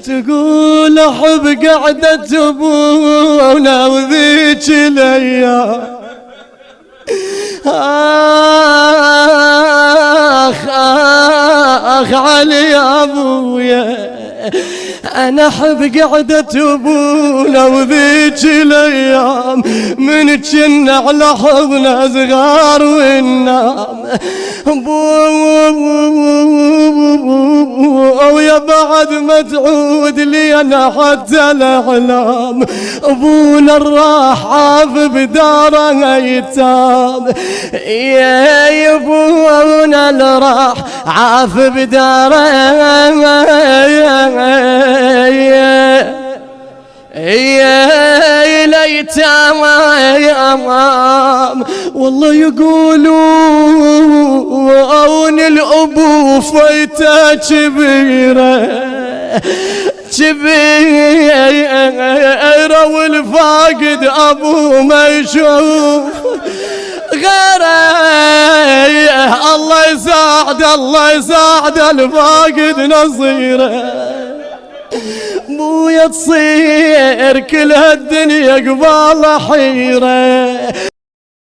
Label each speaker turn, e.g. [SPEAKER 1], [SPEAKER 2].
[SPEAKER 1] تقول احب قعدة ابونا وذيك الايام، اخ اخ علي يا ابويا، انا احب قعدة ابونا وذيك الايام، من كنا على حضنا صغار وننام، ويا بعد ما تعود لي انا حتى الاحلام، ابونا الراح عاف بداره ايتام، يا ابونا الراح عاف بداره يا الايتام، والله يقولون الابو فايته كبيره كبيره، والفاقد ابو ما يشوف غيره، الله يساعد الله يساعد الفاقد نصيره، بويا تصير كل هالدنيا قبال حيره.